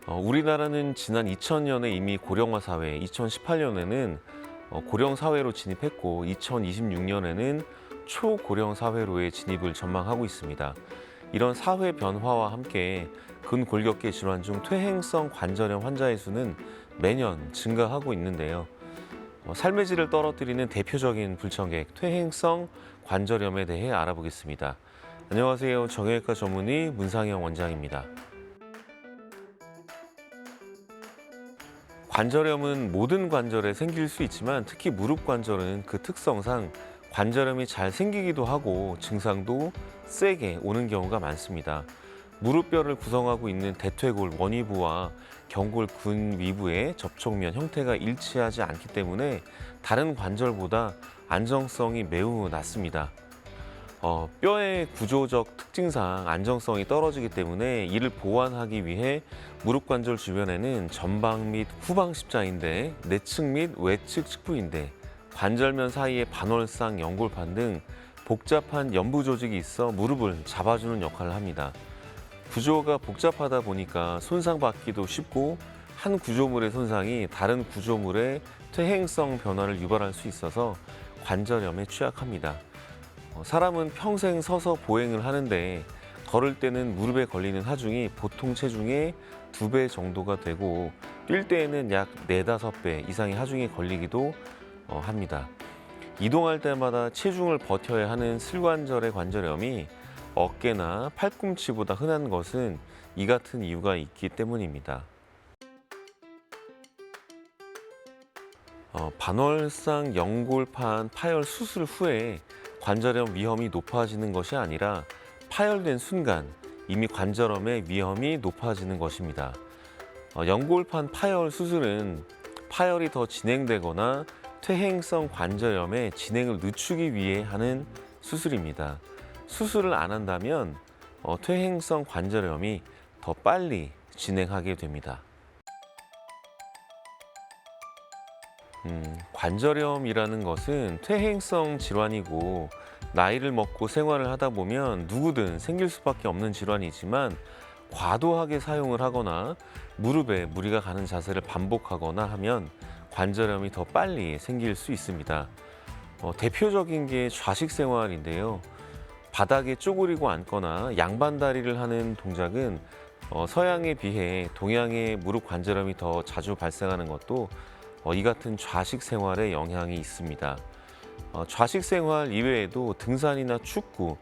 우리나라는 지난 2000년에 이미 고령화 사회, 2018년에는 고령 사회로 진입했고 2026년에는 초고령 사회로의 진입을 전망하고 있습니다. 이런 사회 변화와 함께 근골격계 질환 중 퇴행성 관절염 환자의 수는 매년 증가하고 있는데요. 삶의 질을 떨어뜨리는 대표적인 불청객, 퇴행성 관절염에 대해 알아보겠습니다. 안녕하세요. 정형외과 전문의 문상영 원장입니다. 관절염은 모든 관절에 생길 수 있지만 특히 무릎 관절은 그 특성상 관절염이 잘 생기기도 하고 증상도 세게 오는 경우가 많습니다. 무릎뼈를 구성하고 있는 대퇴골 원위부와 경골 근위부의 접촉면 형태가 일치하지 않기 때문에 다른 관절보다 안정성이 매우 낮습니다. 뼈의 구조적 특징상 안정성이 떨어지기 때문에 이를 보완하기 위해 무릎 관절 주변에는 전방 및 후방 십자인대, 내측 및 외측 측부인대, 관절면 사이에 반월상 연골판 등 복잡한 연부 조직이 있어 무릎을 잡아주는 역할을 합니다. 구조가 복잡하다 보니까 손상받기도 쉽고 한 구조물의 손상이 다른 구조물의 퇴행성 변화를 유발할 수 있어서 관절염에 취약합니다. 사람은 평생 서서 보행을 하는데 걸을 때는 무릎에 걸리는 하중이 보통 체중의 2배 정도가 되고 뛸 때에는 약 4, 5배 이상의 하중이 걸리기도 합니다. 이동할 때마다 체중을 버텨야 하는 슬관절의 관절염이 어깨나 팔꿈치보다 흔한 것은 이 같은 이유가 있기 때문입니다. 반월상 연골판 파열 수술 후에 관절염 위험이 높아지는 것이 아니라 파열된 순간 이미 관절염의 위험이 높아지는 것입니다. 연골판 파열 수술은 파열이 더 진행되거나 퇴행성 관절염의 진행을 늦추기 위해 하는 수술입니다. 수술을 안 한다면 퇴행성 관절염이 더 빨리 진행하게 됩니다. 관절염이라는 것은 퇴행성 질환이고 나이를 먹고 생활을 하다 보면 누구든 생길 수밖에 없는 질환이지만 과도하게 사용을 하거나 무릎에 무리가 가는 자세를 반복하거나 하면 관절염이 더 빨리 생길 수 있습니다. 대표적인 게 좌식 생활인데요. 바닥에 쪼그리고 앉거나 양반 다리를 하는 동작은 서양에 비해 동양의 무릎 관절염이 더 자주 발생하는 것도 이 같은 좌식 생활에 영향이 있습니다. 좌식 생활 이외에도 등산이나 축구,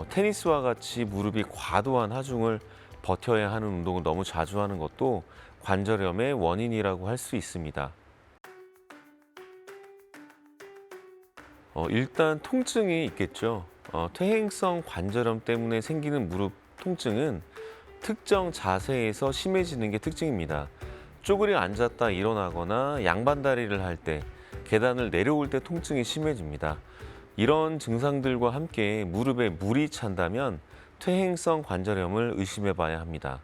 테니스와 같이 무릎이 과도한 하중을 버텨야 하는 운동을 너무 자주 하는 것도 관절염의 원인이라고 할 수 있습니다. 일단 통증이 있겠죠. 퇴행성 관절염 때문에 생기는 무릎 통증은 특정 자세에서 심해지는 게 특징입니다. 쪼그려 앉았다 일어나거나 양반다리를 할 때, 계단을 내려올 때 통증이 심해집니다. 이런 증상들과 함께 무릎에 물이 찬다면 퇴행성 관절염을 의심해 봐야 합니다.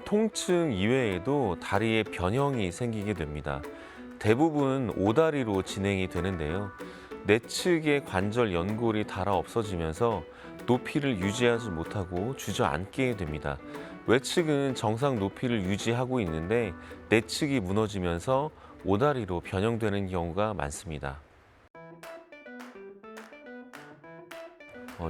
통증 이외에도 다리에 변형이 생기게 됩니다. 대부분 오다리로 진행이 되는데요. 내측의 관절 연골이 닳아 없어지면서 높이를 유지하지 못하고 주저앉게 됩니다. 외측은 정상 높이를 유지하고 있는데 내측이 무너지면서 오다리로 변형되는 경우가 많습니다.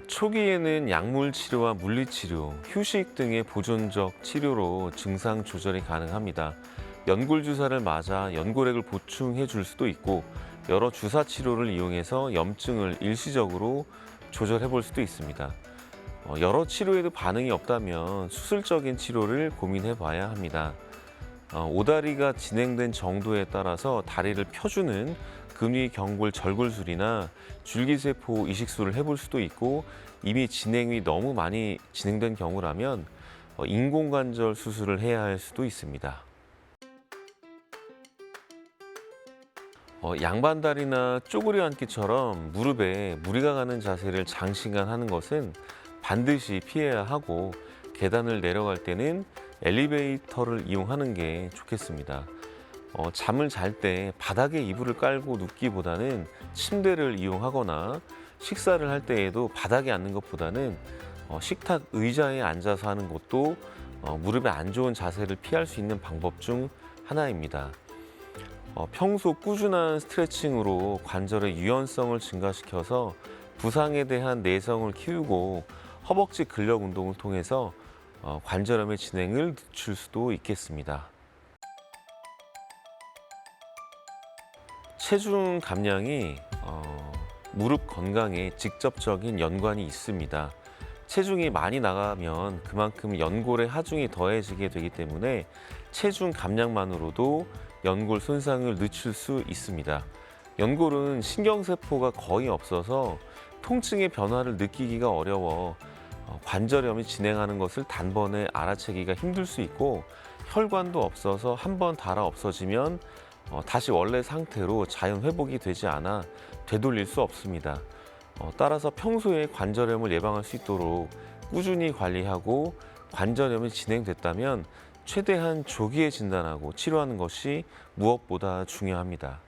초기에는 약물 치료와 물리 치료, 휴식 등의 보존적 치료로 증상 조절이 가능합니다. 연골 주사를 맞아 연골액을 보충해 줄 수도 있고 여러 주사 치료를 이용해서 염증을 일시적으로 조절해 볼 수도 있습니다. 여러 치료에도 반응이 없다면 수술적인 치료를 고민해 봐야 합니다. 오다리가 진행된 정도에 따라서 다리를 펴주는 근위 경골 절골술이나 줄기세포 이식술을 해볼 수도 있고 이미 진행이 너무 많이 진행된 경우라면 인공관절 수술을 해야 할 수도 있습니다. 양반다리나 쪼그려 앉기처럼 무릎에 무리가 가는 자세를 장시간 하는 것은 반드시 피해야 하고 계단을 내려갈 때는 엘리베이터를 이용하는 게 좋겠습니다. 잠을 잘 때 바닥에 이불을 깔고 눕기보다는 침대를 이용하거나 식사를 할 때에도 바닥에 앉는 것보다는 식탁 의자에 앉아서 하는 것도 무릎에 안 좋은 자세를 피할 수 있는 방법 중 하나입니다. 평소 꾸준한 스트레칭으로 관절의 유연성을 증가시켜서 부상에 대한 내성을 키우고 허벅지 근력 운동을 통해서 관절염의 진행을 늦출 수도 있겠습니다. 체중 감량이 무릎 건강에 직접적인 연관이 있습니다. 체중이 많이 나가면 그만큼 연골의 하중이 더해지게 되기 때문에 체중 감량만으로도 연골 손상을 늦출 수 있습니다. 연골은 신경세포가 거의 없어서 통증의 변화를 느끼기가 어려워 관절염이 진행하는 것을 단번에 알아채기가 힘들 수 있고, 혈관도 없어서 한번 닳아 없어지면 다시 원래 상태로 자연 회복이 되지 않아 되돌릴 수 없습니다. 따라서 평소에 관절염을 예방할 수 있도록 꾸준히 관리하고, 관절염이 진행됐다면 최대한 조기에 진단하고 치료하는 것이 무엇보다 중요합니다.